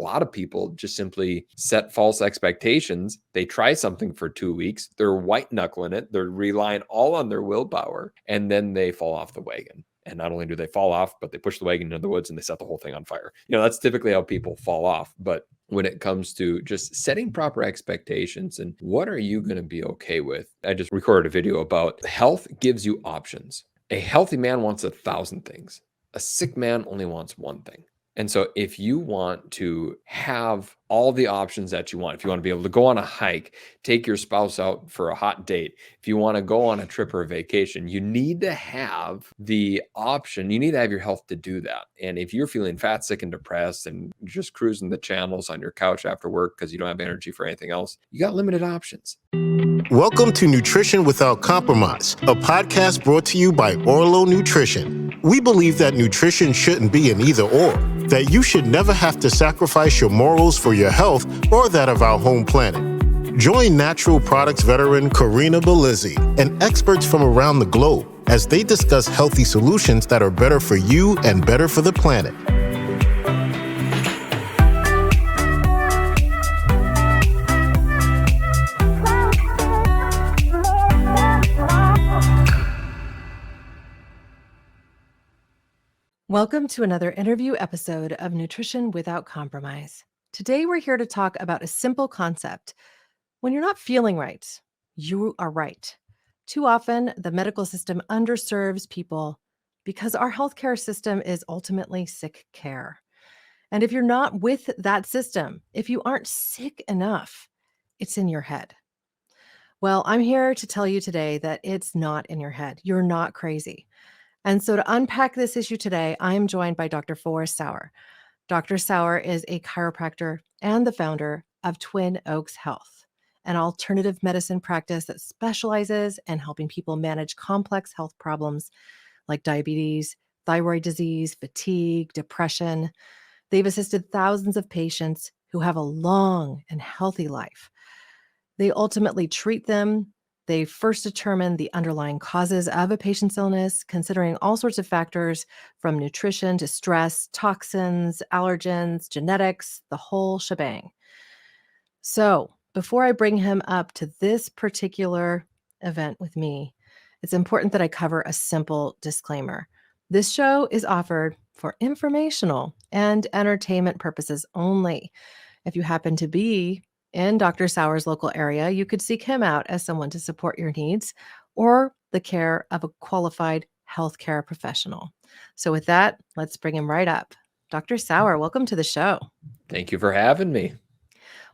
A lot of people just simply set false expectations. They try something for 2 weeks. They're white knuckling it. They're relying all on their willpower, and then they fall off the wagon. And not only do they fall off, but they push the wagon into the woods and they set the whole thing on fire. That's typically how people fall off. But when it comes to just setting proper expectations and what are you going to be okay with? I just recorded a video about health gives you options. A healthy man wants 1,000 things. A sick man only wants one thing. And so if you want to have all the options that you want, if you want to be able to go on a hike, take your spouse out for a hot date, if you want to go on a trip or a vacation, you need to have the option. You need to have your health to do that. And if you're feeling fat, sick, and depressed and just cruising the channels on your couch after work because you don't have energy for anything else, you got limited options. Welcome to Nutrition Without Compromise, a podcast brought to you by Orlo Nutrition. We believe that nutrition shouldn't be an either or, that you should never have to sacrifice your morals for your health or that of our home planet. Join natural products veteran Corinna Bellizzi and experts from around the globe as they discuss healthy solutions that are better for you and better for the planet. Welcome to another interview episode of Nutrition Without Compromise. Today, we're here to talk about a simple concept. When you're not feeling right, you are right. Too often, the medical system underserves people because our healthcare system is ultimately sick care. And if you're not with that system, if you aren't sick enough, it's in your head. Well, I'm here to tell you today that it's not in your head. You're not crazy. And so to unpack this issue today, I'm joined by Dr. Forrest Sauer. Dr. Sauer is a chiropractor and the founder of Twin Oaks Health, an alternative medicine practice that specializes in helping people manage complex health problems like diabetes, thyroid disease, fatigue, depression. They've assisted thousands of patients who have a long and healthy life. They ultimately treat them. They first determine the underlying causes of a patient's illness, considering all sorts of factors from nutrition to stress, toxins, allergens, genetics, the whole shebang. So before I bring him up to this particular event with me, it's important that I cover a simple disclaimer. This show is offered for informational and entertainment purposes only. If you happen to be in Dr. Sauer's local area, you could seek him out as someone to support your needs or the care of a qualified healthcare professional. So with that, let's bring him right up. Dr. Sauer, welcome to the show. Thank you for having me.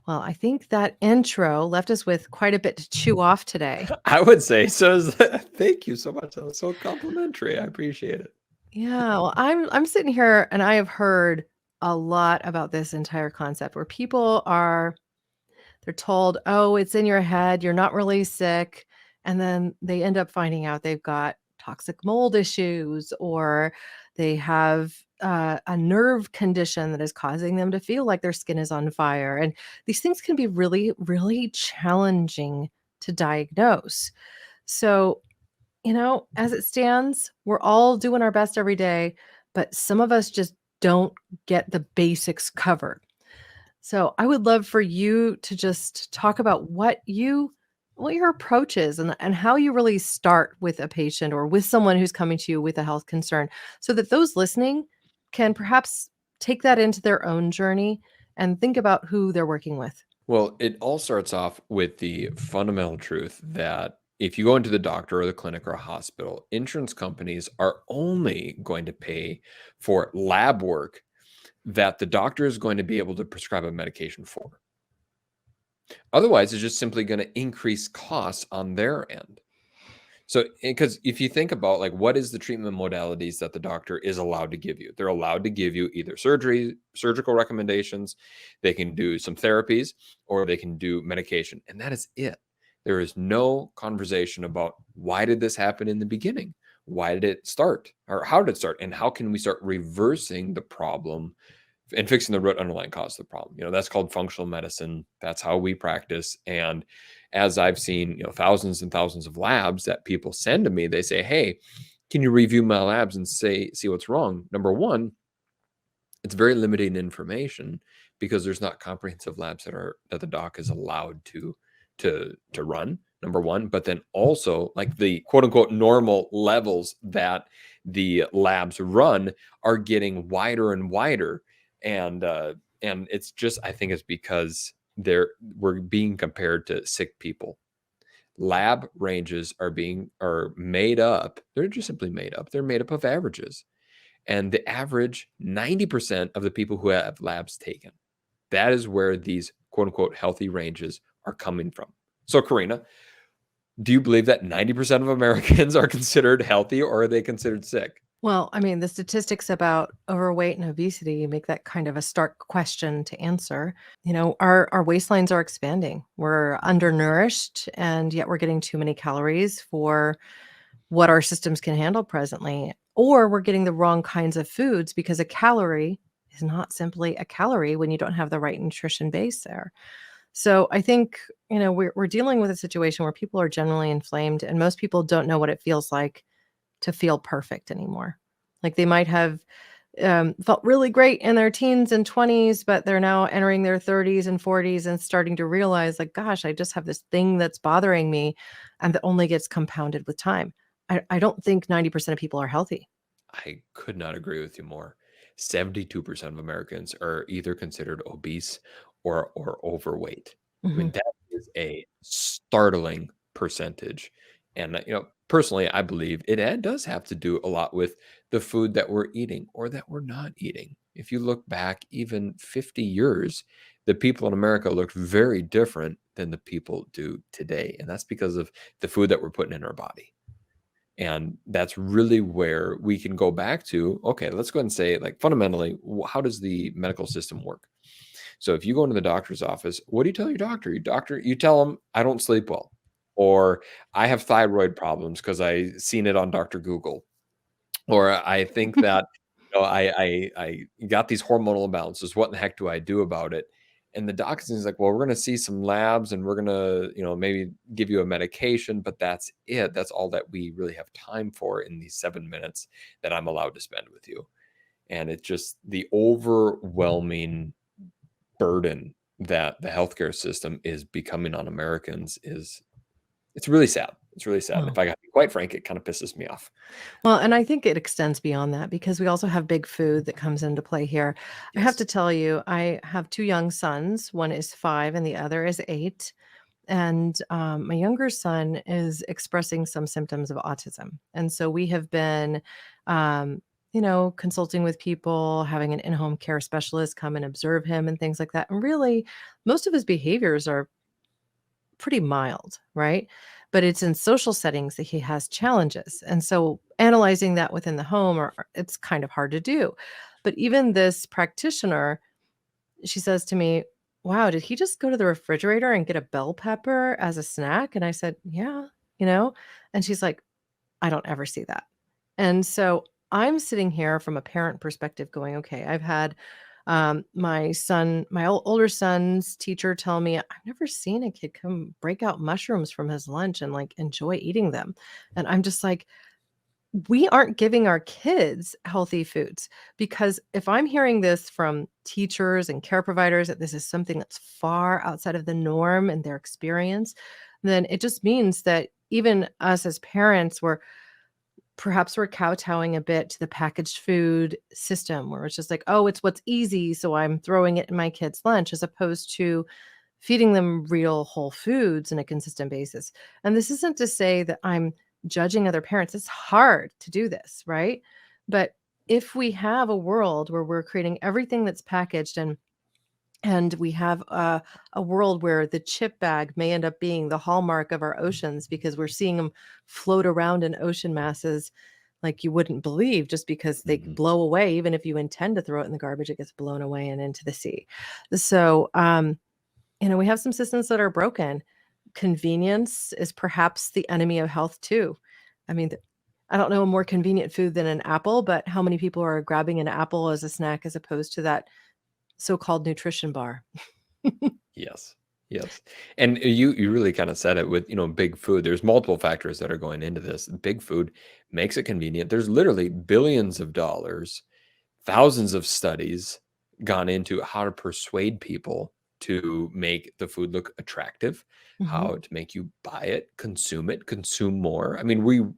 Well, I think that intro left us with quite a bit to chew off today. I would say so. Thank you so much. That was so complimentary. I appreciate it. Yeah, well, I'm sitting here and I have heard a lot about this entire concept where people they're told, oh, it's in your head, you're not really sick. And then they end up finding out they've got toxic mold issues or they have a nerve condition that is causing them to feel like their skin is on fire. And these things can be really, really challenging to diagnose. So, as it stands, we're all doing our best every day, but some of us just don't get the basics covered. So I would love for you to just talk about what your approach is and how you really start with a patient or with someone who's coming to you with a health concern so that those listening can perhaps take that into their own journey and think about who they're working with. Well, it all starts off with the fundamental truth that if you go into the doctor or the clinic or a hospital, insurance companies are only going to pay for lab work that the doctor is going to be able to prescribe a medication for. Otherwise, it's just simply going to increase costs on their end. So, because if you think about what is the treatment modalities that the doctor is allowed to give you, they're allowed to give you either surgical recommendations, they can do some therapies, or they can do medication. And that is it. There is no conversation about why did this happen in the beginning? Why did it start? Or how did it start? And how can we start reversing the problem and fixing the root underlying cause of the problem? That's called functional medicine. That's how we practice. And as I've seen, thousands and thousands of labs that people send to me, they say, hey, can you review my labs and see what's wrong? Number one, it's very limiting information because there's not comprehensive labs that the doc is allowed to run, number one. But then also, like, the quote unquote normal levels that the labs run are getting wider and wider. And it's just, I think it's because we're being compared to sick people. Lab ranges are made up. They're just simply made up. They're made up of averages. And the average 90% of the people who have labs taken, that is where these quote unquote healthy ranges are coming from. So, Corinna, do you believe that 90% of Americans are considered healthy, or are they considered sick? Well, I mean, the statistics about overweight and obesity make that kind of a stark question to answer. Our waistlines are expanding. We're undernourished, and yet we're getting too many calories for what our systems can handle presently. Or we're getting the wrong kinds of foods, because a calorie is not simply a calorie when you don't have the right nutrition base there. So I think, we're dealing with a situation where people are generally inflamed, and most people don't know what it feels like to feel perfect anymore. Like, they might have felt really great in their teens and 20s, but they're now entering their 30s and 40s and starting to realize, like, gosh, I just have this thing that's bothering me, and that only gets compounded with time. I don't think 90% of people are healthy. I could not agree with you more. 72% of Americans are either considered obese or overweight. I mean, Mhm. that is a startling percentage. And, personally, I believe it does have to do a lot with the food that we're eating or that we're not eating. If you look back even 50 years, the people in America looked very different than the people do today. And that's because of the food that we're putting in our body. And that's really where we can go back to, okay, let's go ahead and say, like, fundamentally, how does the medical system work? So if you go into the doctor's office, what do you tell your doctor? You tell them, I don't sleep well, or I have thyroid problems because I seen it on Dr. Google, or I think that, I got these hormonal imbalances. What in the heck do I do about it? And the doctor is like, well, we're going to see some labs, and we're going to, maybe give you a medication, but that's it. That's all that we really have time for in these 7 minutes that I'm allowed to spend with you. And it's just the overwhelming burden that the healthcare system is becoming on Americans it's really sad. It's really sad. And if Well I got to be quite frank, it kind of pisses me off. well, and I think it extends beyond that, because we also have big food that comes into play here. I have to Yes. tell you, I have 2 young sons. One is 5 and the other is 8. And my younger son is expressing some symptoms of autism. And so we have been, consulting with people, having an in-home care specialist come and observe him and things like that. And really, most of his behaviors are pretty mild, right? But it's in social settings that he has challenges. And so analyzing that within the home, it's kind of hard to do. But even this practitioner, she says to me, wow, did he just go to the refrigerator and get a bell pepper as a snack? And I said, yeah, you know? And she's like, I don't ever see that. And so I'm sitting here from a parent perspective going, okay, I've had my older son's teacher tell me, I've never seen a kid come break out mushrooms from his lunch and like enjoy eating them. And I'm just like, we aren't giving our kids healthy foods, because if I'm hearing this from teachers and care providers that this is something that's far outside of the norm and their experience, then it just means that even us as parents, we're kowtowing a bit to the packaged food system, where it's just like, oh, it's what's easy, so I'm throwing it in my kid's lunch, as opposed to feeding them real whole foods on a consistent basis. And this isn't to say that I'm judging other parents. It's hard to do this, right? But if we have a world where we're creating everything that's packaged, and we have a world where the chip bag may end up being the hallmark of our oceans, because we're seeing them float around in ocean masses like you wouldn't believe, just because they Mhm. blow away. Even if you intend to throw it in the garbage, it gets blown away and into the sea. So we have some systems that are broken. Convenience is perhaps the enemy of health too. I mean, I don't know a more convenient food than an apple, but how many people are grabbing an apple as a snack as opposed to that so-called nutrition bar? Yes. Yes. And you really kind of said it with, big food. There's multiple factors that are going into this. Big food makes it convenient. There's literally billions of dollars, thousands of studies, gone into how to persuade people to make the food look attractive, how to make you buy it, consume more. I mean,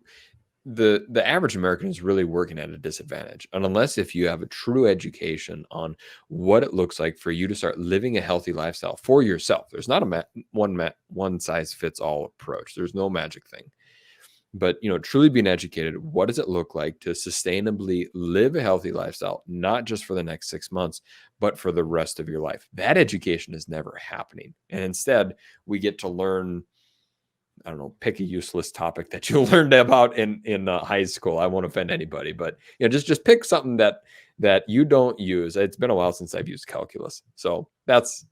the average American is really working at a disadvantage. And unless if you have a true education on what it looks like for you to start living a healthy lifestyle for yourself, there's not a one size fits all approach. There's no magic thing. But, truly being educated, what does it look like to sustainably live a healthy lifestyle, not just for the next 6 months, but for the rest of your life? That education is never happening. And instead, we get to learn, I don't know, pick a useless topic that you learned about in high school. I won't offend anybody, but just pick something that you don't use. It's been a while since I've used calculus. So that's,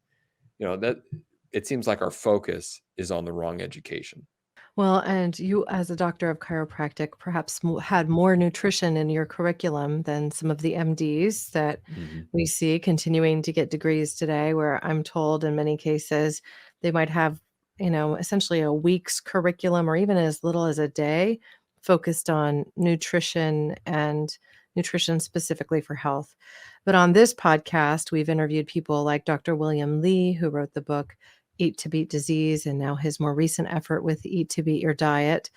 that it seems like our focus is on the wrong education. Well, and you, as a doctor of chiropractic, perhaps had more nutrition in your curriculum than some of the MDs that we see continuing to get degrees today, where I'm told in many cases they might have, essentially a week's curriculum or even as little as a day focused on nutrition and nutrition specifically for health. But on this podcast, we've interviewed people like Dr. William Lee, who wrote the book Eat to Beat Disease, and now his more recent effort with Eat to Beat Your Diet.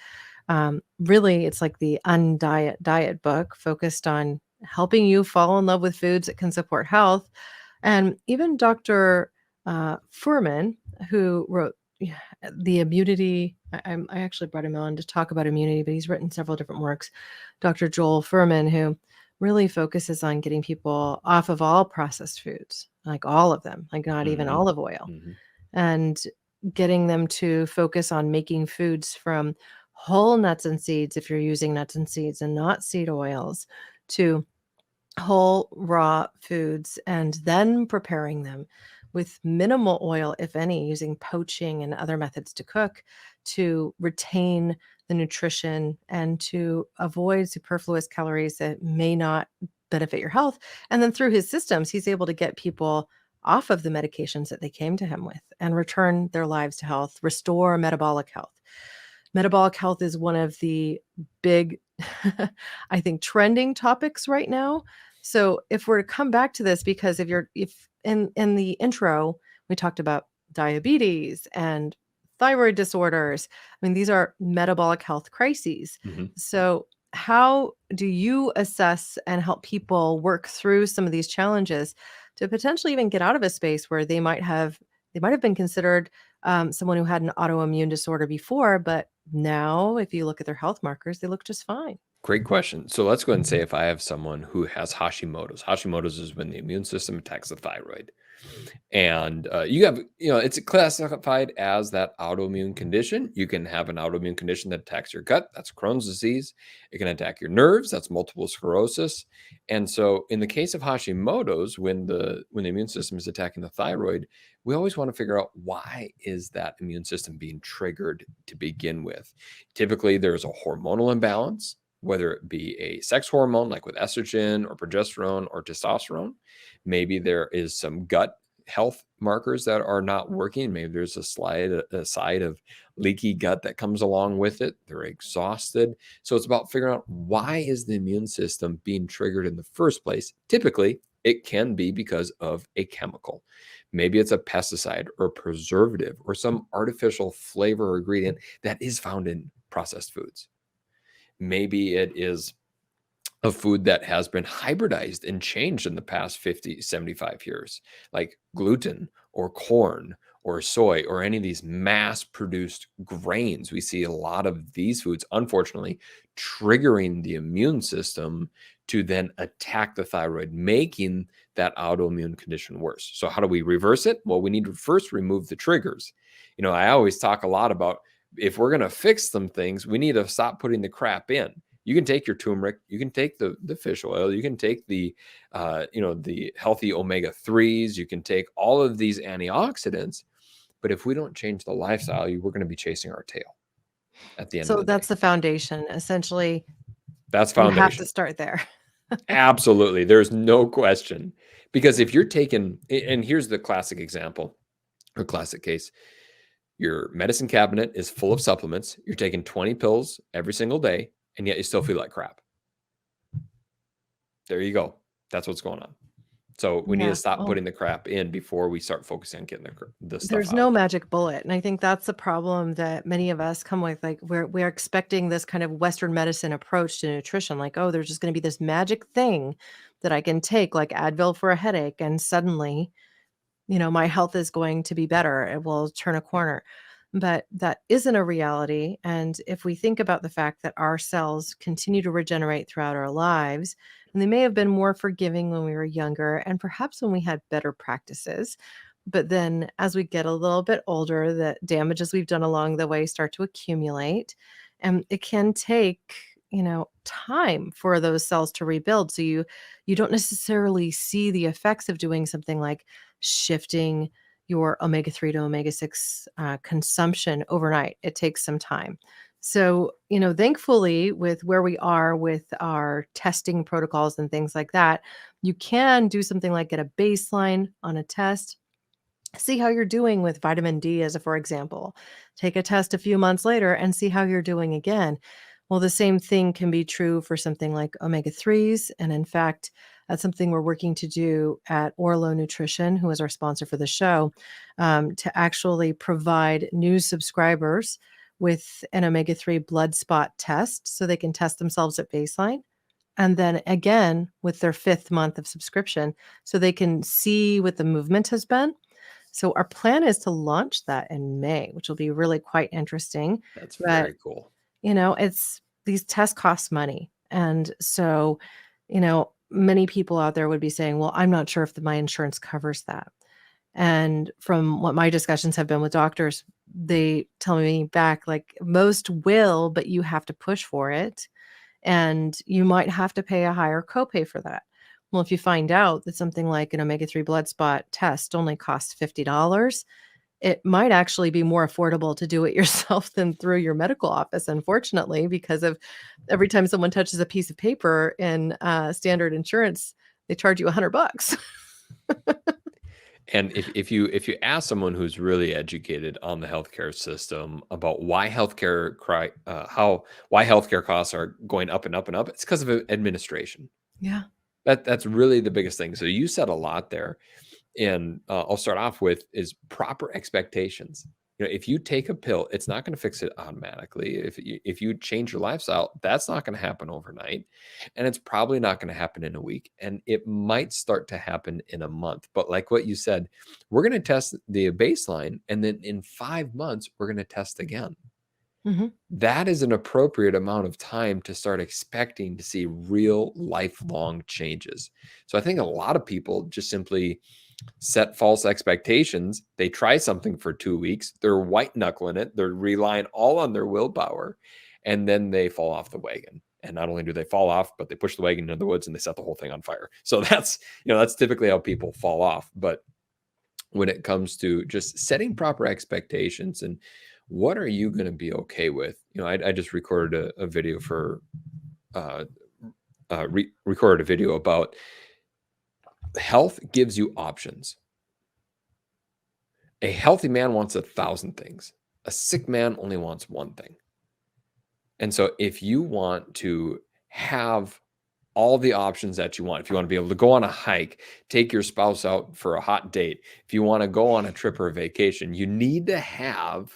Really, it's like the Undiet Diet book focused on helping you fall in love with foods that can support health. And even Dr. Fuhrman, who wrote the immunity, I actually brought him on to talk about immunity, but he's written several different works. Dr. Joel Fuhrman, who really focuses on getting people off of all processed foods, like all of them, like not even olive oil, and getting them to focus on making foods from whole nuts and seeds, if you're using nuts and seeds and not seed oils, to whole raw foods, and then preparing them with minimal oil, if any, using poaching and other methods to cook to retain the nutrition and to avoid superfluous calories that may not benefit your health. And then through his systems, he's able to get people off of the medications that they came to him with and return their lives to health, restore metabolic health. Metabolic health is one of the big, I think, trending topics right now. So if we're to come back to this, because if in the intro, we talked about diabetes and thyroid disorders. I mean, these are metabolic health crises. So how do you assess and help people work through some of these challenges to potentially even get out of a space where they might have been considered someone who had an autoimmune disorder before, but now if you look at their health markers, they look just fine? Great question. So let's go ahead and say if I have someone who has Hashimoto's. Hashimoto's is when the immune system attacks the thyroid. And it's classified as that autoimmune condition. You can have an autoimmune condition that attacks your gut. That's Crohn's disease. It can attack your nerves. That's multiple sclerosis. And so in the case of Hashimoto's, when the immune system is attacking the thyroid, we always want to figure out, why is that immune system being triggered to begin with? Typically, there's a hormonal imbalance, whether it be a sex hormone like with estrogen or progesterone or testosterone. Maybe there is some gut health markers that are not working. Maybe there's a side of leaky gut that comes along with it. They're exhausted. So it's about figuring out, why is the immune system being triggered in the first place? Typically, it can be because of a chemical. Maybe it's a pesticide or preservative or some artificial flavor or ingredient that is found in processed foods. Maybe it is a food that has been hybridized and changed in the past 50, 75 years, like gluten or corn or soy or any of these mass-produced grains. We see a lot of these foods, unfortunately, triggering the immune system to then attack the thyroid, making that autoimmune condition worse. So how do we reverse it? Well, we need to first remove the triggers. I always talk a lot about, if we're going to fix some things, we need to stop putting the crap in. You can take your turmeric, you can take the fish oil, you can take the healthy omega-3s, you can take all of these antioxidants. But if we don't change the lifestyle, we're going to be chasing our tail at the end of So the that's day. the foundation. Essentially, That's you have to foundation. start there. Absolutely. There's no question. Because if you're taking, and here's the classic example or classic case, your medicine cabinet is full of supplements. You're taking 20 pills every single day, and yet you still feel like crap. There you go. That's what's going on. So we need to Yeah. stop Oh, putting the crap in before we start focusing on getting the stuff there's no out. magic bullet. And I think that's the problem that many of us come with. Like we're expecting this kind of Western medicine approach to nutrition. Like, oh, there's just going to be this magic thing that I can take, like Advil for a headache, and suddenly, my health is going to be better. It will turn a corner. But that isn't a reality. And if we think about the fact that our cells continue to regenerate throughout our lives, and they may have been more forgiving when we were younger and perhaps when we had better practices. But then as we get a little bit older, the damages we've done along the way start to accumulate. And it can take, time for those cells to rebuild. So you don't necessarily see the effects of doing something like shifting your omega-3 to omega-6 consumption overnight. It takes some time. So, thankfully, with where we are with our testing protocols and things like that, you can do something like get a baseline on a test, see how you're doing with vitamin D, as a for example. Take a test a few months later and see how you're doing again. Well, the same thing can be true for something like omega 3s. And in fact, that's something we're working to do at Orlo Nutrition, who is our sponsor for the show, to actually provide new subscribers with an omega 3 blood spot test so they can test themselves at baseline. And then again with their fifth month of subscription so they can see what the movement has been. So our plan is to launch that in May, which will be really quite interesting. That's But, very cool. it's these tests cost money. And so, many people out there would be saying, well, I'm not sure if my insurance covers that. And from what my discussions have been with doctors, they tell me back like most will, but you have to push for it. And you might have to pay a higher copay for that. Well, if you find out that something like an omega-3 blood spot test only costs $50, it might actually be more affordable to do it yourself than through your medical office, unfortunately, because of every time someone touches a piece of paper in standard insurance, they charge you $100. And if you ask someone who's really educated on the healthcare system about why why healthcare costs are going up and up and up, it's because of administration. Yeah. That's really the biggest thing. So you said a lot there, and I'll start off with is proper expectations. If you take a pill, it's not going to fix it automatically. If you change your lifestyle, that's not going to happen overnight, and it's probably not going to happen in a week, and it might start to happen in a month. But like what you said, we're going to test the baseline, and then in 5 months, we're going to test again. Hmm. That is an appropriate amount of time to start expecting to see real lifelong changes. So I think a lot of people just simply set false expectations. They try something for 2 weeks, they're white knuckling it, they're relying all on their willpower, and then they fall off the wagon. And not only do they fall off, but they push the wagon into the woods and they set the whole thing on fire. So that's typically how people fall off. But when it comes to just setting proper expectations and what are you going to be okay with? I just recorded a video for recorded a video about health gives you options. A healthy man wants 1,000 things. A sick man only wants one thing. And so if you want to have all the options that you want, if you want to be able to go on a hike, take your spouse out for a hot date, if you want to go on a trip or a vacation, you need to have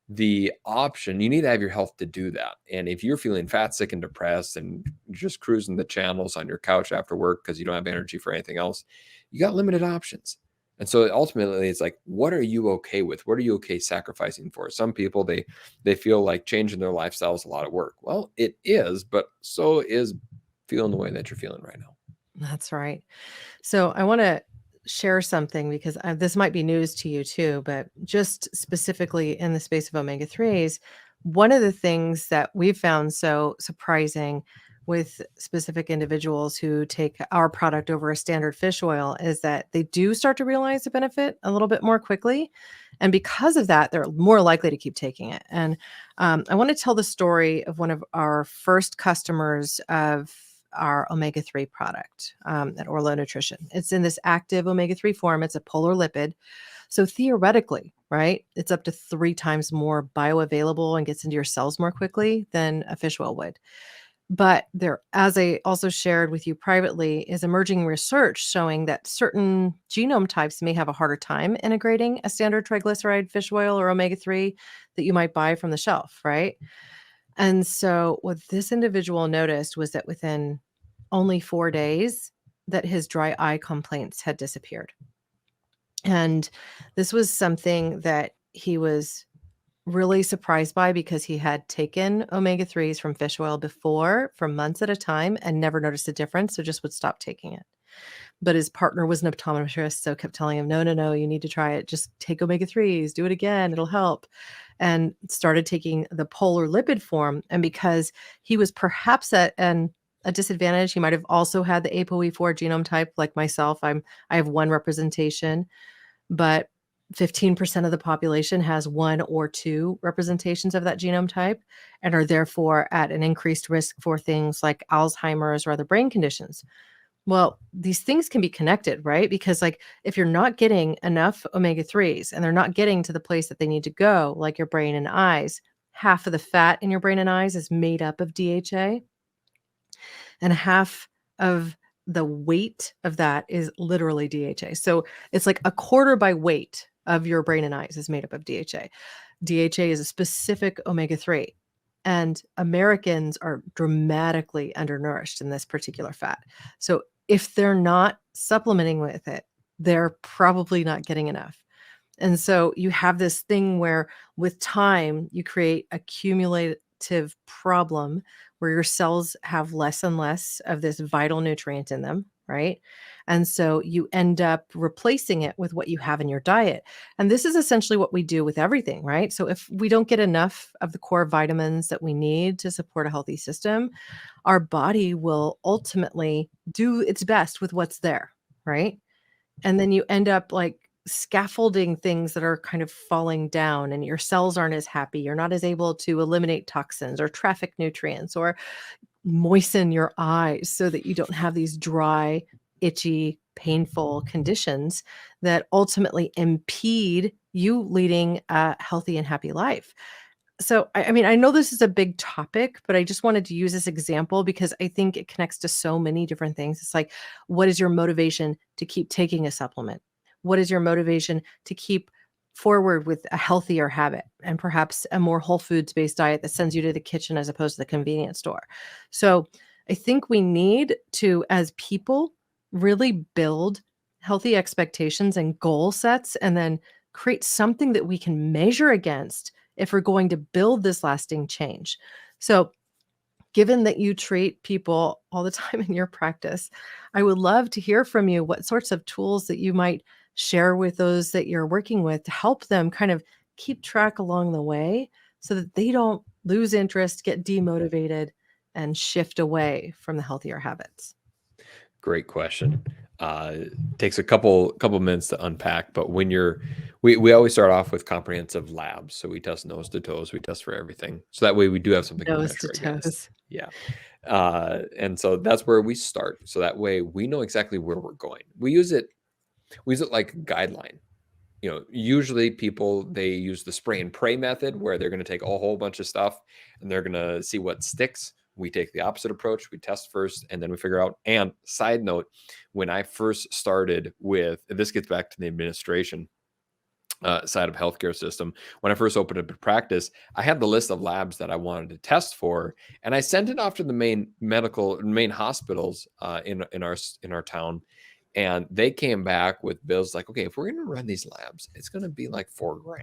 the option. You need to have your health to do that. And if you're feeling fat, sick, and depressed and just cruising the channels on your couch after work because you don't have energy for anything else, you got limited options. And so ultimately it's like, what are you okay with? What are you okay sacrificing for? Some people, they feel like changing their lifestyle is a lot of work. Well, it is, but so is feeling the way that you're feeling right now. That's right. So I want to share something because this might be news to you too, but just specifically in the space of omega 3s, one of the things that we've found so surprising with specific individuals who take our product over a standard fish oil is that they do start to realize the benefit a little bit more quickly. And because of that, they're more likely to keep taking it. And I want to tell the story of one of our first customers of our omega-3 product at Orlo Nutrition. It's in this active omega-3 form. It's a polar lipid. So theoretically, right, it's up to 3 times more bioavailable and gets into your cells more quickly than a fish oil would. But there, as I also shared with you privately, is emerging research showing that certain genome types may have a harder time integrating a standard triglyceride fish oil or omega-3 that you might buy from the shelf, right? And so what this individual noticed was that within only 4 days that his dry eye complaints had disappeared. And this was something that he was really surprised by because he had taken omega-3s from fish oil before for months at a time and never noticed a difference, so just would stop taking it. But his partner was an optometrist, so kept telling him, "No, no, no, you need to try it. Just take omega-3s, do it again, it'll help." And started taking the polar lipid form, and because he was perhaps at a disadvantage, he might have also had the ApoE4 genome type like myself. I have one representation, but 15% of the population has one or two representations of that genome type and are therefore at an increased risk for things like Alzheimer's or other brain conditions. Well, these things can be connected, right? Because, like, if you're not getting enough omega-3s and they're not getting to the place that they need to go, like your brain and eyes, half of the fat in your brain and eyes is made up of DHA, and half of the weight of that is literally DHA. So it's like a quarter by weight of your brain and eyes is made up of DHA. DHA is a specific omega-3. And Americans are dramatically undernourished in this particular fat. So if they're not supplementing with it, they're probably not getting enough. And so you have this thing where with time, you create a cumulative problem where your cells have less and less of this vital nutrient in them, right? And so you end up replacing it with what you have in your diet. And this is essentially what we do with everything, right? So if we don't get enough of the core vitamins that we need to support a healthy system, our body will ultimately do its best with what's there, right? And then you end up like scaffolding things that are kind of falling down and your cells aren't as happy. You're not as able to eliminate toxins or traffic nutrients or moisten your eyes so that you don't have these dry, itchy, painful conditions that ultimately impede you leading a healthy and happy life. So, I mean, I know this is a big topic, but I just wanted to use this example because I think it connects to so many different things. It's like, what is your motivation to keep taking a supplement? What is your motivation to keep forward with a healthier habit and perhaps a more whole foods based diet that sends you to the kitchen as opposed to the convenience store? So, I think we need to, as people, really build healthy expectations and goal sets and then create something that we can measure against if we're going to build this lasting change. So, given that you treat people all the time in your practice, I would love to hear from you what sorts of tools that you might share with those that you're working with to help them kind of keep track along the way so that they don't lose interest, get demotivated, and shift away from the healthier habits. Great question. Takes a couple minutes to unpack, but we always start off with comprehensive labs. So we test nose to toes, we test for everything. So that way we do have something to Nose to measure against. toes. Yeah. And so that's where we start. So that way we know exactly where we're going. We use it like a guideline. Usually people, they use the spray and pray method where they're going to take a whole bunch of stuff and they're going to see what sticks. We take the opposite approach. We test first and then we figure out. And side note, when I first started with, this gets back to the administration side of healthcare system. When I first opened up a practice, I had the list of labs that I wanted to test for, and I sent it off to the main hospitals in our town, and they came back with bills like, okay, if we're going to run these labs, it's going to be like $4,000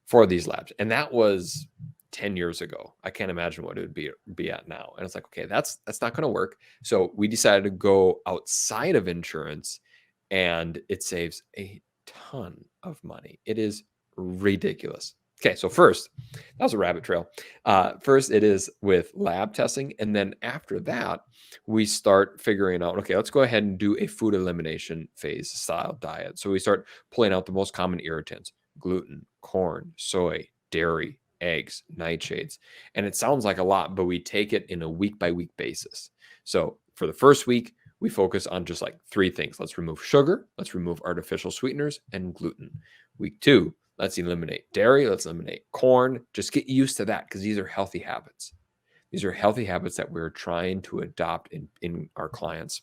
for these labs, and that was 10 years ago. I can't imagine what it would be at now. And it's like, okay, that's not going to work. So we decided to go outside of insurance, and it saves a ton of money. It is ridiculous. Okay, so first, that was a rabbit trail. First, it is with lab testing. And then after that, we start figuring out, okay, let's go ahead and do a food elimination phase style diet. So we start pulling out the most common irritants: gluten, corn, soy, dairy, eggs, nightshades. And it sounds like a lot, but we take it in a week by week basis. So for the first week, we focus on just like 3 things. Let's remove sugar, let's remove artificial sweeteners, and gluten. Week 2, let's eliminate dairy, let's eliminate corn. Just get used to that because these are healthy habits. These are healthy habits that we're trying to adopt in our clients.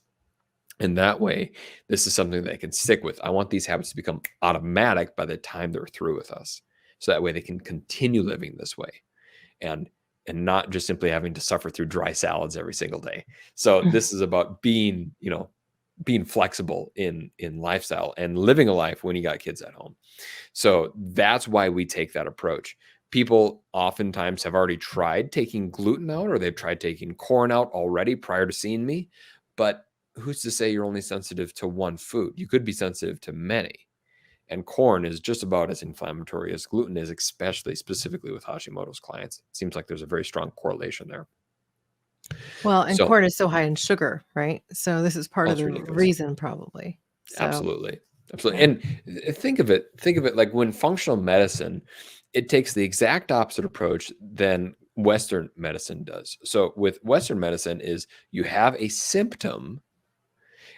And that way, this is something that they can stick with. I want these habits to become automatic by the time they're through with us. So that way they can continue living this way and not just simply having to suffer through dry salads every single day. So this is about being, being flexible in lifestyle and living a life when you got kids at home. So that's why we take that approach. People oftentimes have already tried taking gluten out, or they've tried taking corn out already prior to seeing me. But who's to say you're only sensitive to one food? You could be sensitive to many. And corn is just about as inflammatory as gluten is, especially specifically with Hashimoto's clients. It seems like there's a very strong correlation there. Well, and So corn is so high in sugar, right? So this is part of that's the ridiculous. reason, probably. So, Absolutely. yeah. And think of it like when functional medicine, it takes the exact opposite approach than Western medicine does. So with Western medicine is you have a symptom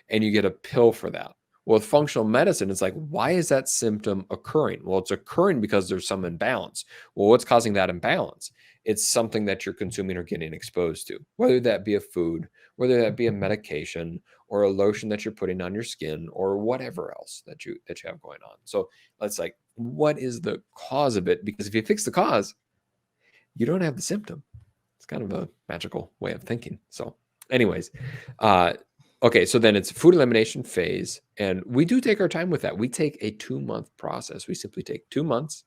and you get a pill for that. Well, with functional medicine, it's like, why is that symptom occurring? Well, it's occurring because there's some imbalance. Well, what's causing that imbalance? It's something that you're consuming or getting exposed to, whether that be a food, whether that be a medication or a lotion that you're putting on your skin or whatever else that you have going on. So it's like, what is the cause of it? Because if you fix the cause, you don't have the symptom. It's kind of a magical way of thinking. So anyways, okay, so then it's food elimination phase, and we do take our time with that. We take a 2-month process. We simply take 2 months.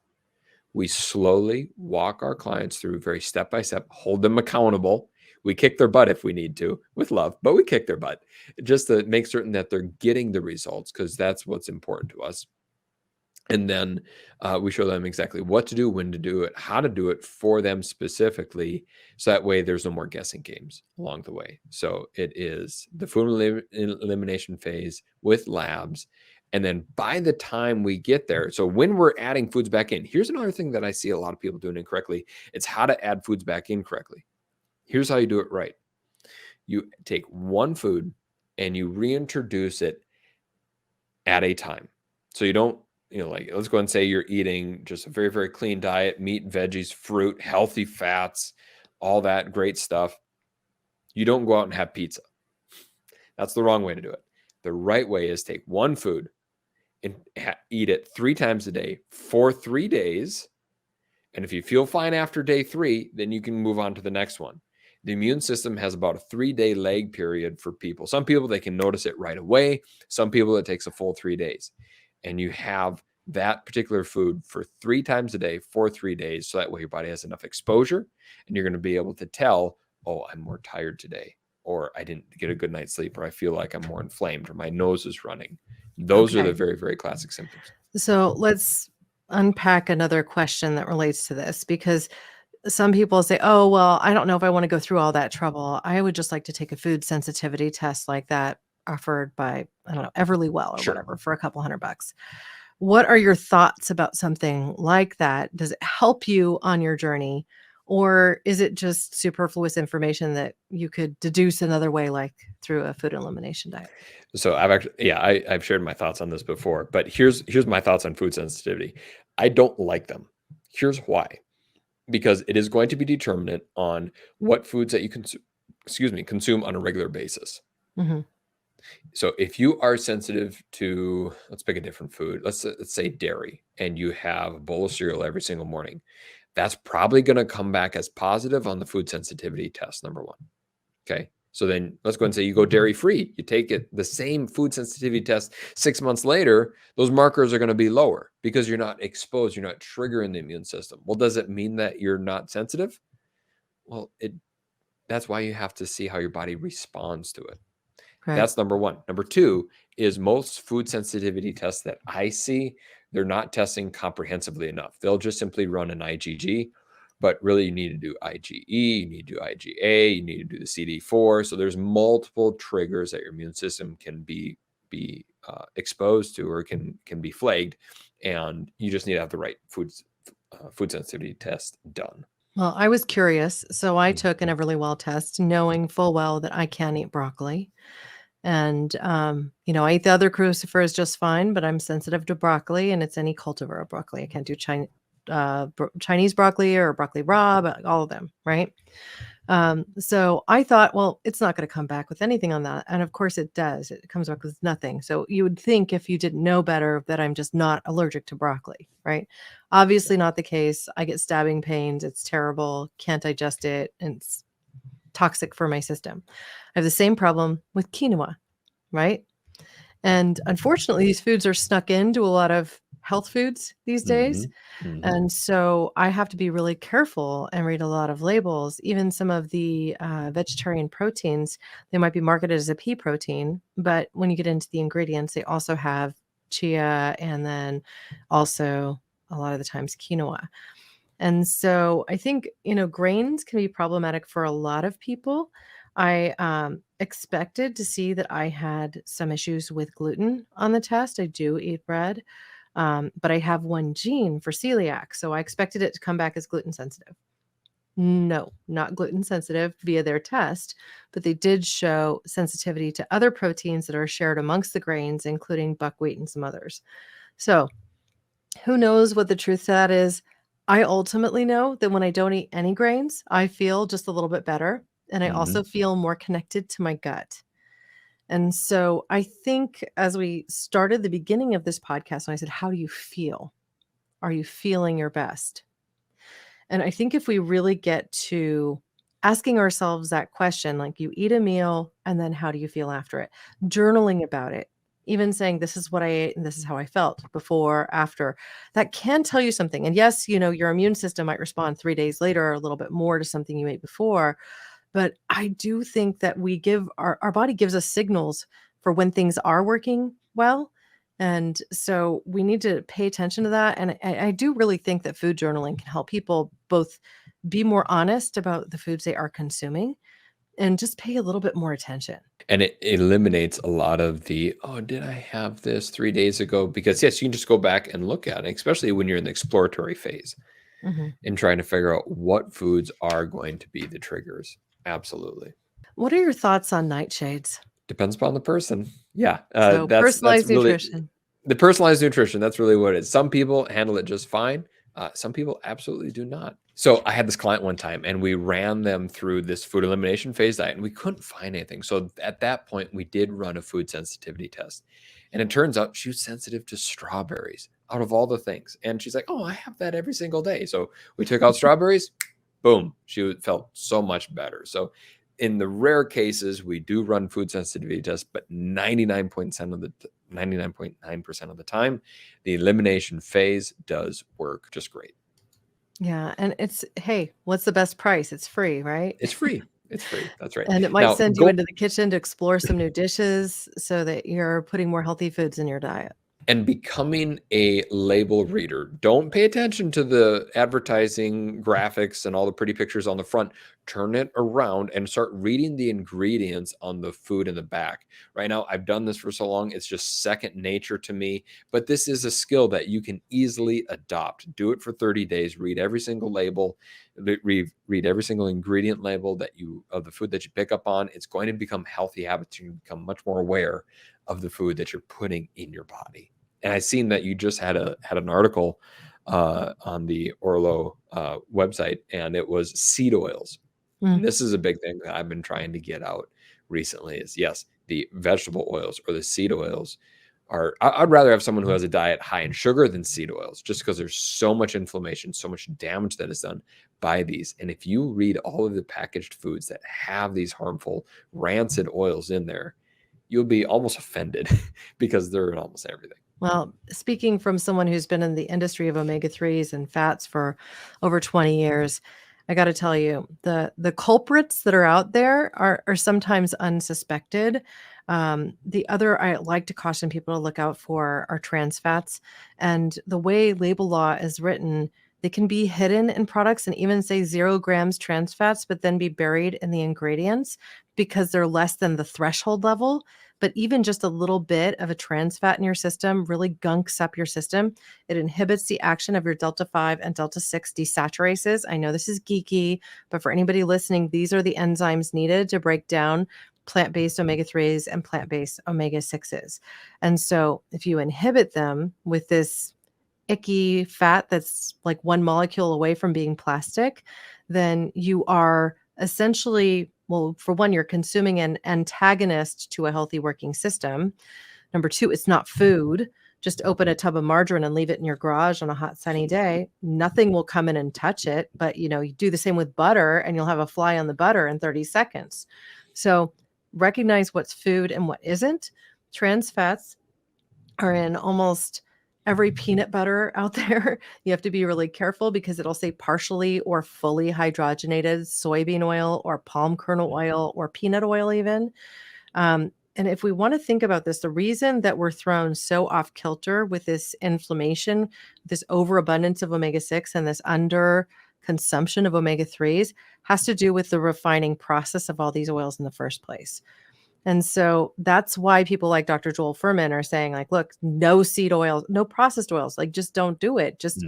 We slowly walk our clients through very step-by-step, hold them accountable. We kick their butt if we need to, with love, but we kick their butt just to make certain that they're getting the results, because that's what's important to us. And then we show them exactly what to do, when to do it, how to do it for them specifically. So that way there's no more guessing games along the way. So it is the food elimination phase with labs. And then by the time we get there, so when we're adding foods back in, here's another thing that I see a lot of people doing incorrectly. It's how to add foods back in correctly. Here's how you do it right. You take one food and you reintroduce it at a time. So you don't, like, let's go and say you're eating just a very, very clean diet, meat, veggies, fruit, healthy fats, all that great stuff. You don't go out and have pizza. That's the wrong way to do it. The right way is take one food and eat it 3 times a day for 3 days. And if you feel fine after day 3, then you can move on to the next one. The immune system has about a 3-day lag period for people. Some people, they can notice it right away. Some people, it takes a full 3 days. And you have that particular food for 3 times a day for 3 days. So that way your body has enough exposure and you're going to be able to tell, oh, I'm more tired today, or I didn't get a good night's sleep, or I feel like I'm more inflamed, or my nose is running. Those are the very, very classic symptoms. So let's unpack another question that relates to this, because some people say, oh, well, I don't know if I want to go through all that trouble. I would just like to take a food sensitivity test like that offered by, I don't know, Everlywell or whatever for a couple $100. What are your thoughts about something like that? Does it help you on your journey, or is it just superfluous information that you could deduce another way, like through a food elimination diet? So I've shared my thoughts on this before, but here's my thoughts on food sensitivity. I don't like them. Here's why. Because it is going to be determinant on what foods that you consume on a regular basis. Mm-hmm. So if you are sensitive to, let's pick a different food. Let's say dairy, and you have a bowl of cereal every single morning, that's probably going to come back as positive on the food sensitivity test, number 1. Okay. So then let's go and say you go dairy free. You take it, the same food sensitivity test 6 months later, those markers are going to be lower because you're not exposed. You're not triggering the immune system. Well, does it mean that you're not sensitive? Well, that's why you have to see how your body responds to it. Right. That's number 1. Number 2 is most food sensitivity tests that I see, they're not testing comprehensively enough. They'll just simply run an IgG. But really, you need to do IgE, you need to do IgA, you need to do the CD4. So there's multiple triggers that your immune system can be exposed to, or can be flagged, and you just need to have the right food sensitivity test done. Well, I was curious, so I took an Everlywell test, knowing full well that I can eat broccoli. And, I eat the other crucifers just fine, but I'm sensitive to broccoli, and it's any cultivar of broccoli. I can't do Chinese broccoli or broccoli raw, all of them, right? So I thought, well, it's not going to come back with anything on that. And of course it does. It comes back with nothing. So you would think if you didn't know better that I'm just not allergic to broccoli, right? Obviously not the case. I get stabbing pains. It's terrible. Can't digest it. And it's toxic for my system. I have the same problem with quinoa, right? And unfortunately, these foods are snuck into a lot of health foods these days. And so I have to be really careful and read a lot of labels. Even some of the vegetarian proteins, they might be marketed as a pea protein, but when you get into the ingredients, they also have chia and then also a lot of the times quinoa. And so I think, grains can be problematic for a lot of people. I expected to see that I had some issues with gluten on the test. I do eat bread, but I have one gene for celiac. So I expected it to come back as gluten sensitive. No, not gluten sensitive via their test, but they did show sensitivity to other proteins that are shared amongst the grains, including buckwheat and some others. So who knows what the truth to that is? I ultimately know that when I don't eat any grains, I feel just a little bit better. And I also feel more connected to my gut. And so I think as we started the beginning of this podcast, when I said, how do you feel? Are you feeling your best? And I think if we really get to asking ourselves that question, like you eat a meal and then how do you feel after it? Journaling about it, even saying this is what I ate and this is how I felt before, after, that can tell you something. And yes, your immune system might respond 3 days later or a little bit more to something you ate before. But I do think that we give our body gives us signals for when things are working well. And so we need to pay attention to that. And I do really think that food journaling can help people both be more honest about the foods they are consuming and just pay a little bit more attention. And it eliminates a lot of the, oh, did I have this 3 days ago? Because yes, you can just go back and look at it, especially when you're in the exploratory phase and trying to figure out what foods are going to be the triggers. Absolutely. What are your thoughts on nightshades? Depends upon the person. Yeah. So That's personalized really nutrition. the personalized nutrition. That's really what it is. Some people handle it just fine. Some people absolutely do not. So I had this client one time and we ran them through this food elimination phase diet and we couldn't find anything. So at that point, we did run a food sensitivity test. And it turns out she was sensitive to strawberries out of all the things. And she's like, oh, I have that every single day. So we took out strawberries. Boom. She felt so much better. So in the rare cases, we do run food sensitivity tests, but 99.9% of the time, the elimination phase does work just great. Yeah. And hey, what's the best price? It's free, right? It's free. It's free. That's right. And it might Now, send you into the kitchen to explore some new dishes so that you're putting more healthy foods in your diet. And becoming a label reader. Don't pay attention to the advertising graphics and all the pretty pictures on the front. Turn it around and start reading the ingredients on the food in the back. Right now, I've done this for so long, it's just second nature to me. But this is a skill that you can easily adopt. Do it for 30 days. Read every single label. Read every single ingredient label of the food that you pick up on. It's going to become healthy habits. You become much more aware of the food that you're putting in your body. And I've seen that you just had an article on the Orlo website, and it was seed oils. And this is a big thing that I've been trying to get out recently is, yes, the vegetable oils or the seed oils I'd rather have someone who has a diet high in sugar than seed oils, just because there's so much inflammation, so much damage that is done by these. And if you read all of the packaged foods that have these harmful rancid oils in there, you'll be almost offended because they're in almost everything. Well, speaking from someone who's been in the industry of omega-3s and fats for over 20 years, I got to tell you, the culprits that are out there are sometimes unsuspected. The other I like to caution people to look out for are trans fats. And the way label law is written, they can be hidden in products and even say 0 grams trans fats, but then be buried in the ingredients because they're less than the threshold level. But even just a little bit of a trans fat in your system really gunks up your system. It inhibits the action of your delta 5 and delta 6 desaturases. I know this is geeky, but for anybody listening, these are the enzymes needed to break down plant-based omega-3s and plant-based omega-6s. And so if you inhibit them with this icky fat that's like one molecule away from being plastic, then you are essentially, well, for one, you're consuming an antagonist to a healthy working system. Number two, it's not food. Just open a tub of margarine and leave it in your garage on a hot sunny day. Nothing will come in and touch it. But you do the same with butter and you'll have a fly on the butter in 30 seconds. So recognize what's food and what isn't. Trans fats are in almost every peanut butter out there. You have to be really careful because it'll say partially or fully hydrogenated soybean oil or palm kernel oil or peanut oil even. And if we want to think about this, the reason that we're thrown so off kilter with this inflammation, this overabundance of omega-6 and this under consumption of omega-3s has to do with the refining process of all these oils in the first place. And so that's why people like Dr. Joel Fuhrman are saying, like, look, no seed oils, no processed oils, like just don't do it. Just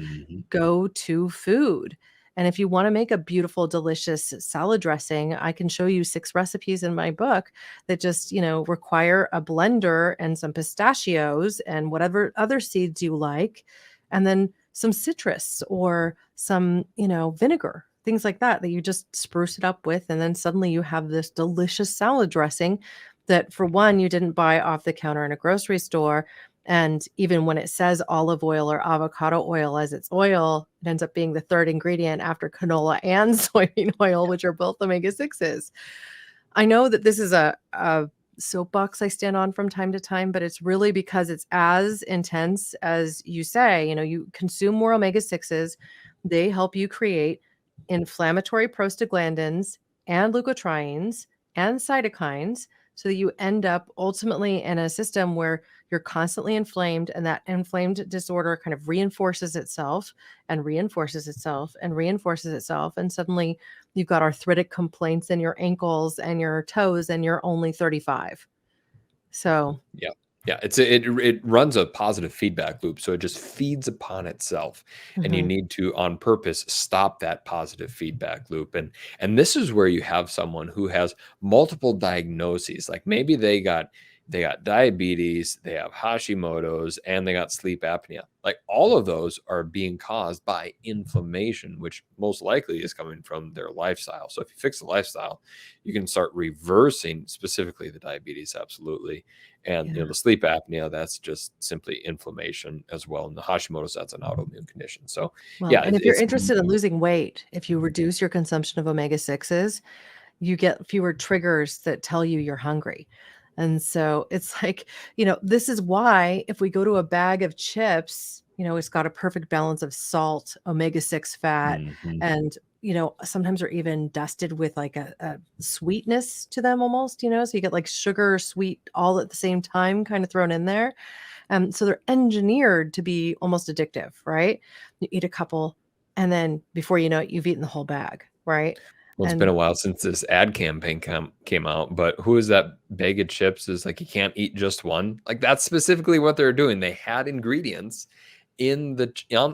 go to food. And if you want to make a beautiful, delicious salad dressing, I can show you 6 recipes in my book that just, require a blender and some pistachios and whatever other seeds you like, and then some citrus or some, vinegar, things like that you just spruce it up with. And then suddenly you have this delicious salad dressing that, for one, you didn't buy off the counter in a grocery store. And even when it says olive oil or avocado oil as its oil, it ends up being the third ingredient after canola and soybean oil, which are both omega-6s. I know that this is a soapbox I stand on from time to time, but it's really because it's as intense as you say. You consume more omega-6s. They help you create inflammatory prostaglandins and leukotrienes and cytokines, so that you end up ultimately in a system where you're constantly inflamed, and that inflamed disorder kind of reinforces itself and reinforces itself and reinforces itself. And suddenly you've got arthritic complaints in your ankles and your toes, and you're only 35. So Yeah, it runs a positive feedback loop, so it just feeds upon itself, and you need to, on purpose, stop that positive feedback loop. And this is where you have someone who has multiple diagnoses, like maybe they got diabetes, they have Hashimoto's, and they got sleep apnea. Like all of those are being caused by inflammation, which most likely is coming from their lifestyle. So if you fix the lifestyle, you can start reversing specifically the diabetes, absolutely. And the sleep apnea, that's just simply inflammation as well. And the Hashimoto's, that's an autoimmune condition. So and if you're interested in losing weight, if you reduce your consumption of omega-6s, you get fewer triggers that tell you you're hungry. And so it's like, this is why if we go to a bag of chips, it's got a perfect balance of salt, omega-6 fat, and, sometimes they're even dusted with like a sweetness to them almost, so you get like sugar, sweet, all at the same time kind of thrown in there. So they're engineered to be almost addictive, right? You eat a couple, and then before you know it, you've eaten the whole bag, right? Well, it's been a while since this ad campaign came out, but who is that bag of chips is like, you can't eat just one? Like that's specifically what they're doing. They had ingredients in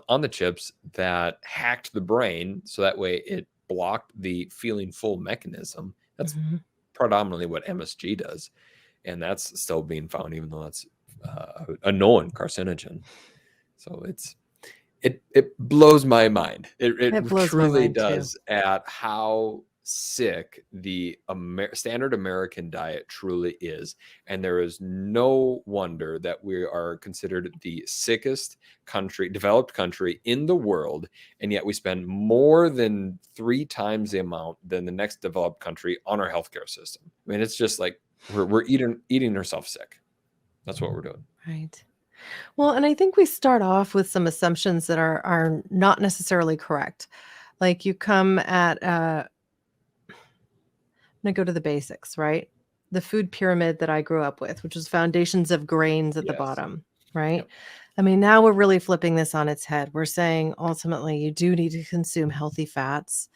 on the chips that hacked the brain, so that way it blocked the feeling full mechanism. That's predominantly what MSG does, and that's still being found, even though that's a known carcinogen. So it blows my mind. It blows truly my mind does, too. at how sick the standard American diet truly is. And there is no wonder that we are considered the sickest developed country in the world. And yet we spend more than 3 times the amount than the next developed country on our healthcare system. I mean, it's just like we're eating ourselves sick. That's what we're doing. Right. Well, and I think we start off with some assumptions that are not necessarily correct. Like you come at, I'm going to go to the basics, right? The food pyramid that I grew up with, which was foundations of grains at the Yes. bottom, right? Yep. I mean, now we're really flipping this on its head. We're saying ultimately you do need to consume healthy fats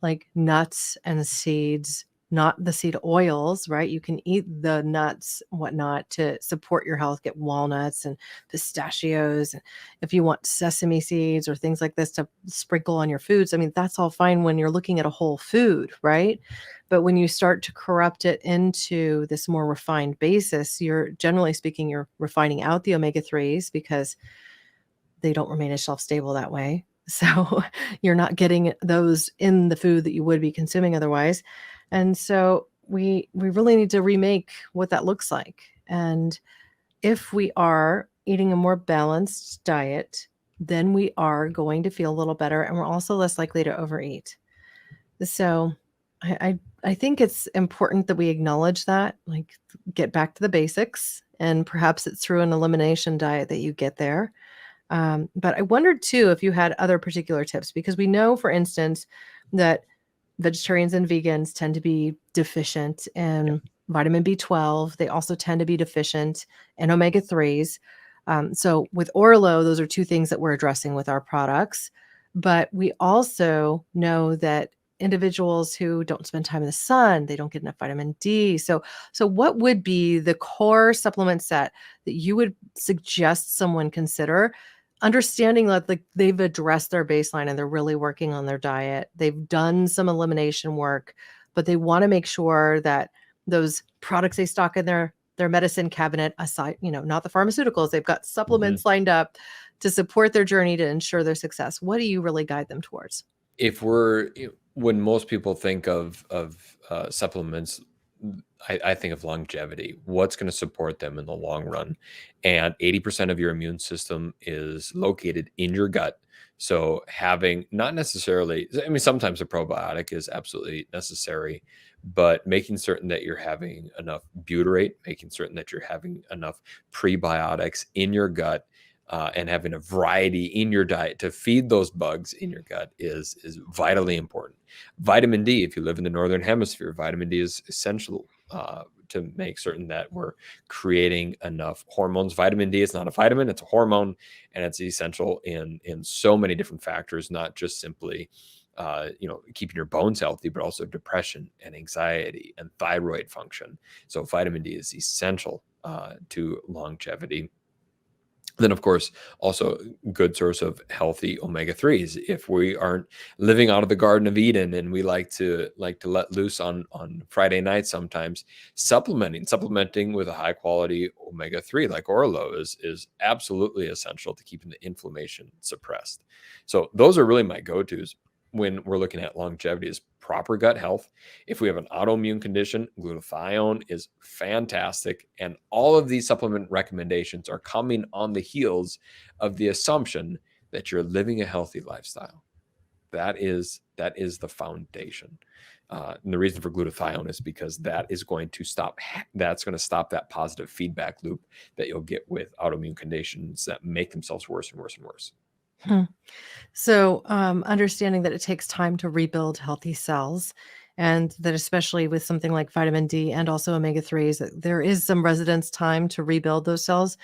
like nuts and seeds, not the seed oils, right? You can eat the nuts, whatnot, to support your health. Get walnuts and pistachios. If you want sesame seeds or things like this to sprinkle on your foods, I mean, that's all fine when you're looking at a whole food, right? But when you start to corrupt it into this more refined basis, generally speaking, you're refining out the omega-3s because they don't remain as shelf stable that way. So you're not getting those in the food that you would be consuming otherwise. And so we really need to remake what that looks like. And if we are eating a more balanced diet, then we are going to feel a little better, and we're also less likely to overeat. So I think it's important that we acknowledge that, like, get back to the basics, and perhaps it's through an elimination diet that you get there. But I wondered too if you had other particular tips, because we know, for instance, that vegetarians and vegans tend to be deficient Yeah. in vitamin B12. They also tend to be deficient in omega 3s. So with Orlo, those are two things that we're addressing with our products. But we also know that individuals who don't spend time in the sun, they don't get enough vitamin D. So what would be the core supplement set that you would suggest someone consider, understanding that, like, they've addressed their baseline and they're really working on their diet. They've done some elimination work, but they want to make sure that those products they stock in their medicine cabinet, aside, not the pharmaceuticals, they've got Mhm. supplements lined up to support their journey to ensure their success. What do you really guide them towards? If when most people think of supplements, I think of longevity. What's going to support them in the long run? And 80% of your immune system is located in your gut. So having, not necessarily, I mean, sometimes a probiotic is absolutely necessary, but making certain that you're having enough butyrate, making certain that you're having enough prebiotics in your gut, and having a variety in your diet to feed those bugs in your gut is vitally important. Vitamin D, if you live in the northern hemisphere, vitamin D is essential to make certain that we're creating enough hormones. Vitamin D is not a vitamin; it's a hormone, and it's essential in so many different factors, not just simply keeping your bones healthy, but also depression and anxiety and thyroid function. So vitamin D is essential to longevity. Then, of course, also good source of healthy omega 3s. If we aren't living out of the Garden of Eden and we like to let loose on Friday night, sometimes supplementing with a high quality omega 3 like Orlo is absolutely essential to keeping the inflammation suppressed. So those are really my go-tos when we're looking at longevity: is proper gut health. If we have an autoimmune condition, glutathione is fantastic. And all of these supplement recommendations are coming on the heels of the assumption that you're living a healthy lifestyle. That is the foundation. And the reason for glutathione is because that's going to stop that positive feedback loop that you'll get with autoimmune conditions that make themselves worse and worse and worse. Hmm. So, understanding that it takes time to rebuild healthy cells, and that especially with something like vitamin D and also omega 3s, that there is some residence time to rebuild those cells.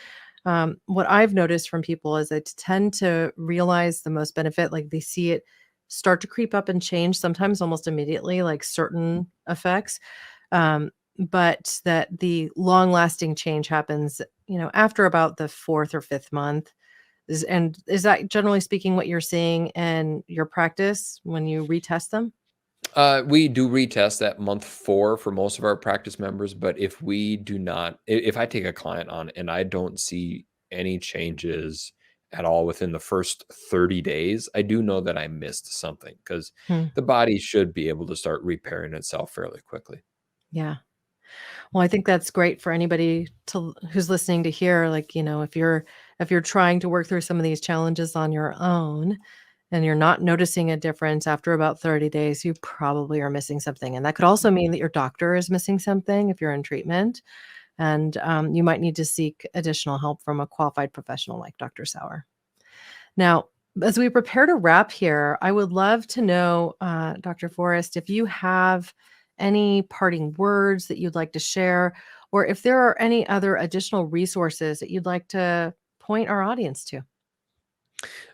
What I've noticed from people is they tend to realize the most benefit, like they see it start to creep up and change sometimes almost immediately, like certain effects. But that the long lasting change happens, after about the fourth or fifth month. Is that generally speaking what you're seeing in your practice when you retest them? We do retest at month 4 for most of our practice members, but if we do not, if I take a client on and I don't see any changes at all within the first 30 days, I do know that I missed something, because Hmm. the body should be able to start repairing itself fairly quickly. Yeah. Well, I think that's great for anybody who's listening to hear, like, if you're trying to work through some of these challenges on your own and you're not noticing a difference after about 30 days, you probably are missing something. And that could also mean that your doctor is missing something if you're in treatment. And you might need to seek additional help from a qualified professional like Dr. Sauer. Now, as we prepare to wrap here, I would love to know, Dr. Forrest, if you have any parting words that you'd like to share, or if there are any other additional resources that you'd like to point our audience to.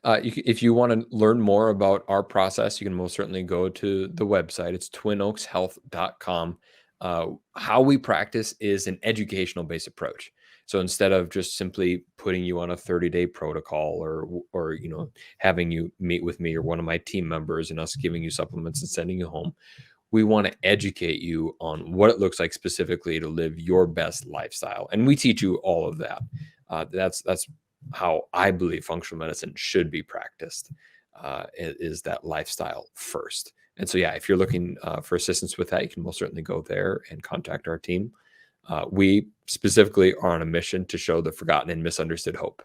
If you want to learn more about our process, you can most certainly go to the website. It's twinoakshealth.com. How we practice is an educational based approach. So instead of just simply putting you on a 30-day protocol, or having you meet with me or one of my team members and us giving you supplements and sending you home, we want to educate you on what it looks like specifically to live your best lifestyle. And we teach you all of that. That's how I believe functional medicine should be practiced, is that lifestyle first. And so, yeah, if you're looking for assistance with that, you can most certainly go there and contact our team. We specifically are on a mission to show the forgotten and misunderstood hope,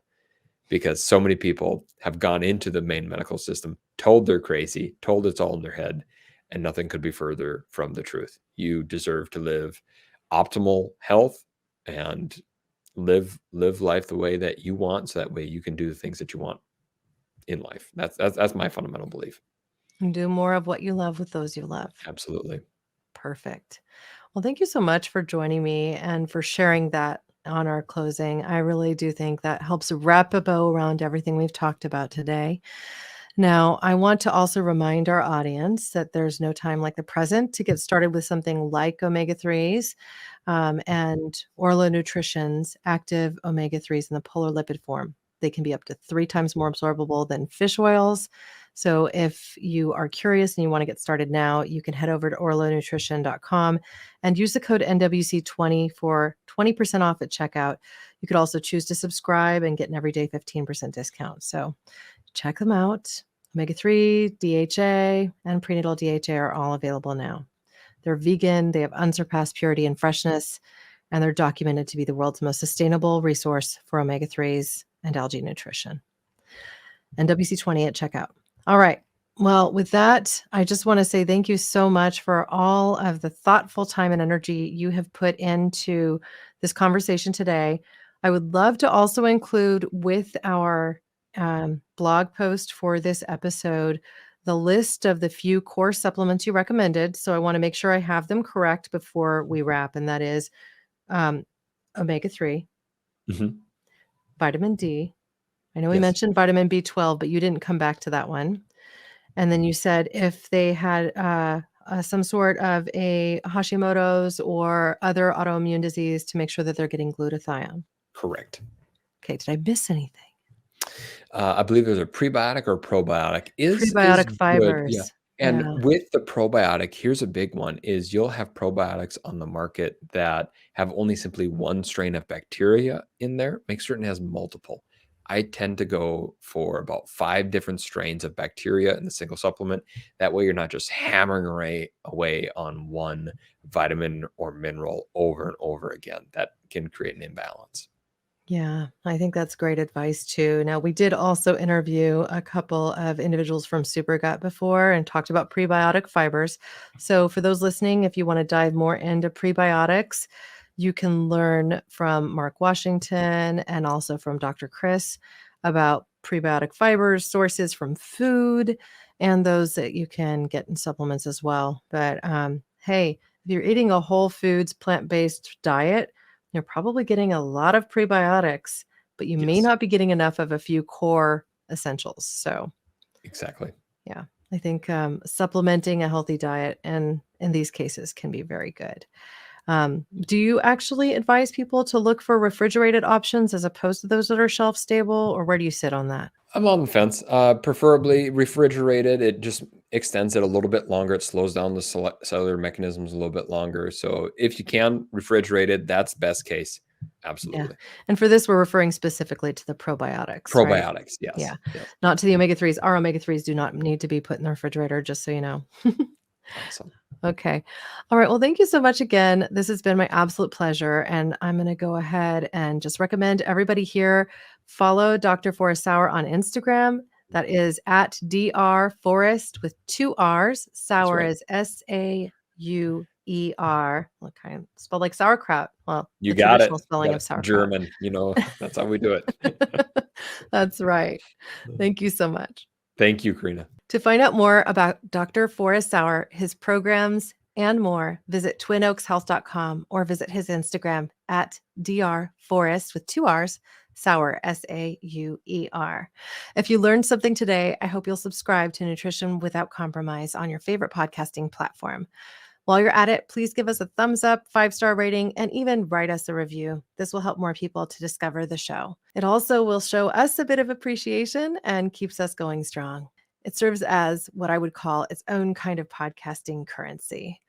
because so many people have gone into the main medical system, told they're crazy, told it's all in their head, and nothing could be further from the truth. You deserve to live optimal health and live life the way that you want, so that way you can do the things that you want in life. That's my fundamental belief. And do more of what you love with those you love. Absolutely. Perfect. Well, thank you so much for joining me and for sharing that on our closing. I really do think that helps wrap a bow around everything we've talked about today. Now, I want to also remind our audience that there's no time like the present to get started with something like omega 3s and Orlo Nutrition's active omega 3s in the polar lipid form. They can be up to 3 times more absorbable than fish oils. So if you are curious and you want to get started now, you can head over to orlonutrition.com and use the code NWC20 for 20% off at checkout. You could also choose to subscribe and get an everyday 15% discount. So check them out. Omega-3, DHA, and prenatal DHA are all available now. They're vegan, they have unsurpassed purity and freshness, and they're documented to be the world's most sustainable resource for omega-3s and algae nutrition. NWC20 at checkout. All right. Well, with that, I just want to say thank you so much for all of the thoughtful time and energy you have put into this conversation today. I would love to also include with our blog post for this episode the list of the few core supplements you recommended. So I want to make sure I have them correct before we wrap. And that is omega-3, vitamin D. I know we mentioned vitamin B12, but you didn't come back to that one. And then you said if they had some sort of a Hashimoto's or other autoimmune disease, to make sure that they're getting glutathione. Correct. Okay. Did I miss anything? I believe there's a prebiotic or probiotic. Prebiotic fibers. Good. Yeah. And with the probiotic, here's a big one, is you'll have probiotics on the market that have only simply one strain of bacteria in there. Make certain it has multiple. I tend to go for about 5 different strains of bacteria in the single supplement. That way you're not just hammering away on one vitamin or mineral over and over again. That can create an imbalance. Yeah, I think that's great advice too. Now, we did also interview a couple of individuals from Supergut before and talked about prebiotic fibers. So for those listening, if you want to dive more into prebiotics, you can learn from Mark Washington and also from Dr. Chris about prebiotic fibers, sources from food, and those that you can get in supplements as well. But hey, if you're eating a whole foods, plant-based diet, you're probably getting a lot of prebiotics, but you may not be getting enough of a few core essentials. So exactly. Yeah, I think supplementing a healthy diet and in these cases can be very good. Do you actually advise people to look for refrigerated options as opposed to those that are shelf stable, or where do you sit on that? I'm on the fence. Preferably refrigerated. It just extends it a little bit longer. It slows down the cellular mechanisms a little bit longer. So if you can, refrigerated, that's best case. Absolutely. Yeah. And for this, we're referring specifically to the probiotics. Probiotics, right? yes. Yeah. Yes. Not to the omega-3s. Our omega-3s do not need to be put in the refrigerator, just so you know. Awesome. Okay. All right. Well, thank you so much again. This has been my absolute pleasure. And I'm going to go ahead and just recommend everybody here follow Dr. Forrest Sauer on Instagram. That is at Dr. Forrest with 2 R's. Sauer is Sauer. Kind of spelled like sauerkraut. Well, you the got traditional it. spelling of sauerkraut. German, that's how we do it. That's right. Thank you so much. Thank you, Corinna. To find out more about Dr. Forrest Sauer, his programs, and more, visit twinoakshealth.com or visit his Instagram at Dr. Forrest with 2 R's, Sauer, Sauer. If you learned something today, I hope you'll subscribe to Nutrition Without Compromise on your favorite podcasting platform. While you're at it, please give us a thumbs up, 5-star rating, and even write us a review. This will help more people to discover the show. It also will show us a bit of appreciation and keeps us going strong. It serves as what I would call its own kind of podcasting currency.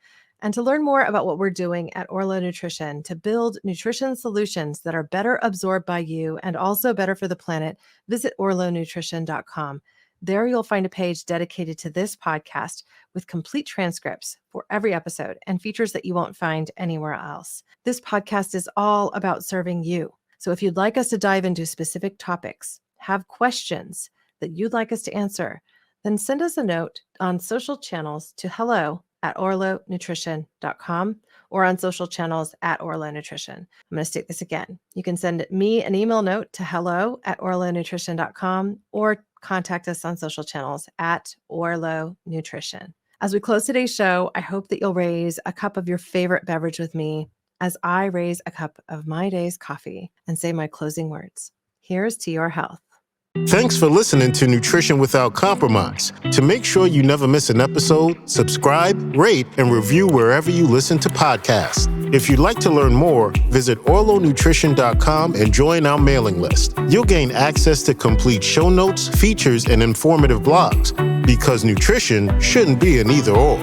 And to learn more about what we're doing at Orlo Nutrition to build nutrition solutions that are better absorbed by you and also better for the planet, visit orlonutrition.com. There you'll find a page dedicated to this podcast with complete transcripts for every episode and features that you won't find anywhere else. This podcast is all about serving you. So if you'd like us to dive into specific topics, have questions that you'd like us to answer, then send us a note on social channels to hello@orlonutrition.com or on social channels at Orlo Nutrition. I'm going to state this again. You can send me an email note to hello@orlonutrition.com or contact us on social channels at Orlo Nutrition. As we close today's show, I hope that you'll raise a cup of your favorite beverage with me as I raise a cup of my day's coffee and say my closing words. Here's to your health. Thanks for listening to Nutrition Without Compromise. To make sure you never miss an episode, subscribe, rate, and review wherever you listen to podcasts. If you'd like to learn more, visit orlonutrition.com and join our mailing list. You'll gain access to complete show notes, features, and informative blogs, because nutrition shouldn't be an either-or.